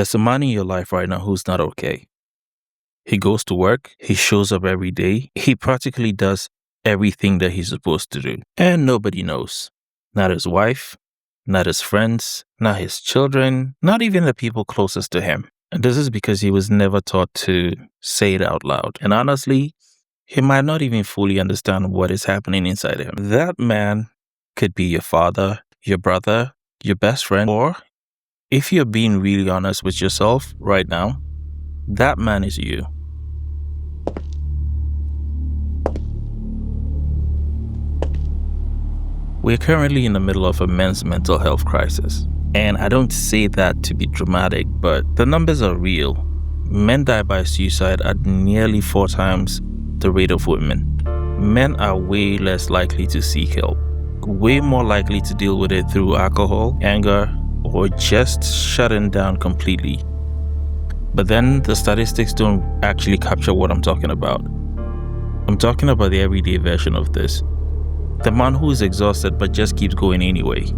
There's a man in your life right now who's not okay. He goes to work, he shows up every day, he practically does everything that he's supposed to do. And nobody knows. Not his wife, not his friends, not his children, not even the people closest to him. And this is because he was never taught to say it out loud. And honestly, he might not even fully understand what is happening inside him. That man could be your father, your brother, your best friend, or if you're being really honest with yourself right now, that man is you. We're currently in the middle of a men's mental health crisis. And I don't say that to be dramatic, but the numbers are real. Men die by suicide at nearly 4 times the rate of women. Men are way less likely to seek help, way more likely to deal with it through alcohol, anger, or just shutting down completely. But then the statistics don't actually capture what I'm talking about. I'm talking about the everyday version of this. The man who is exhausted but just keeps going anyway.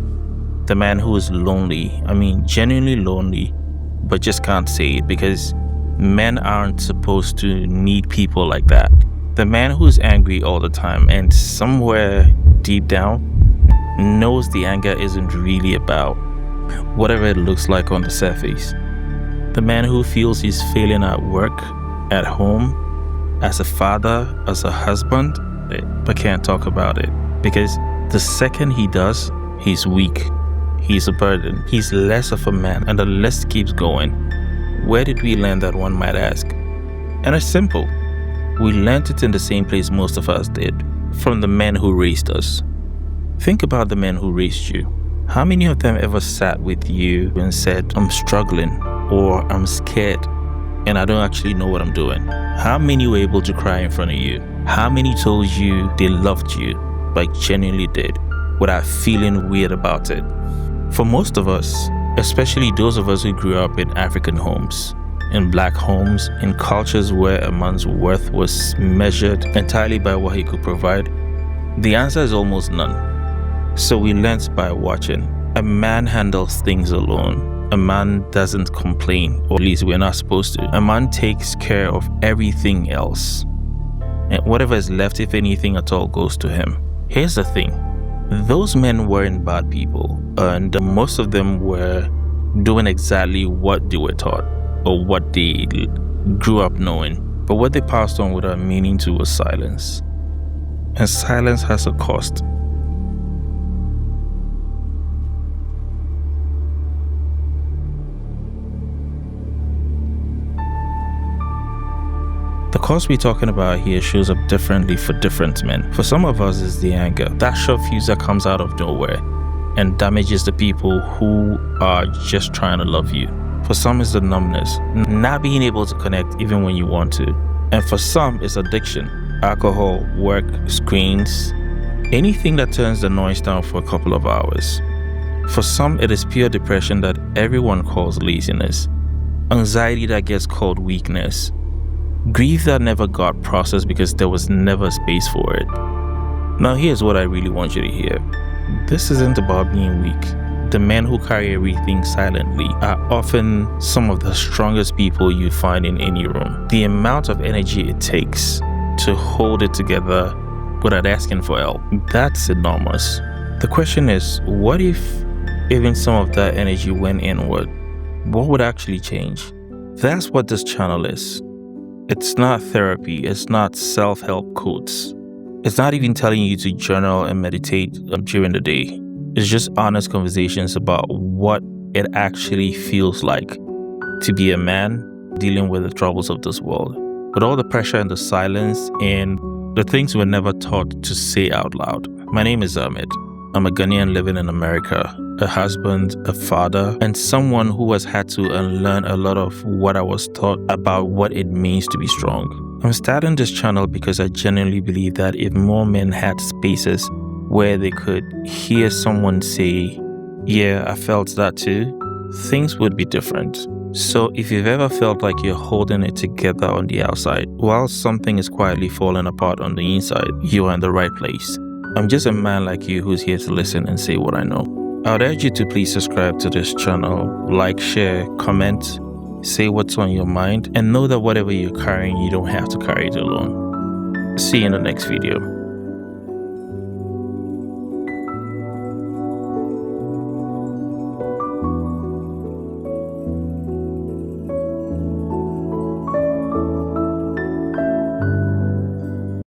The man who is lonely, genuinely lonely, but just can't say it because men aren't supposed to need people like that. The man who is angry all the time and somewhere deep down knows the anger isn't really about whatever it looks like on the surface. The man who feels he's failing at work, at home, as a father, as a husband, but can't talk about it. Because the second he does, he's weak. He's a burden. He's less of a man, and the list keeps going. Where did we learn that, one might ask? And it's simple. We learned it in the same place most of us did, from the men who raised us. Think about the men who raised you. How many of them ever sat with you and said, I'm struggling, or I'm scared, and I don't actually know what I'm doing? How many were able to cry in front of you? How many told you they loved you, like genuinely did, without feeling weird about it? For most of us, especially those of us who grew up in African homes, in black homes, in cultures where a man's worth was measured entirely by what he could provide, the answer is almost none. So we learnt by watching. A man handles things alone. A man doesn't complain, or at least we're not supposed to. A man takes care of everything else. And whatever is left, if anything at all, goes to him. Here's the thing. Those men weren't bad people, and most of them were doing exactly what they were taught, or what they grew up knowing. But what they passed on without meaning to was silence. And silence has a cost. The cost we're talking about here shows up differently for different men. For some of us, it's the anger. That short fuse that comes out of nowhere and damages the people who are just trying to love you. For some, it's the numbness, not being able to connect even when you want to. And for some, it's addiction. Alcohol, work, screens, anything that turns the noise down for a couple of hours. For some, it is pure depression that everyone calls laziness. Anxiety that gets called weakness. Grief that never got processed because there was never space for it. Now here's what I really want you to hear. This isn't about being weak. The men who carry everything silently are often some of the strongest people you find in any room. The amount of energy it takes to hold it together without asking for help, that's enormous. The question is, what if even some of that energy went inward? What would actually change? That's what this channel is. It's not therapy, it's not self-help quotes. It's not even telling you to journal and meditate during the day. It's just honest conversations about what it actually feels like to be a man dealing with the troubles of this world. With all the pressure and the silence and the things we're never taught to say out loud. My name is Ahmed. I'm a Ghanaian living in America, a husband, a father, and someone who has had to unlearn a lot of what I was taught about what it means to be strong. I'm starting this channel because I genuinely believe that if more men had spaces where they could hear someone say, yeah, I felt that too, things would be different. So if you've ever felt like you're holding it together on the outside, while something is quietly falling apart on the inside, you are in the right place. I'm just a man like you who's here to listen and say what I know. I would urge you to please subscribe to this channel, like, share, comment, say what's on your mind, and know that whatever you're carrying, you don't have to carry it alone. See you in the next video.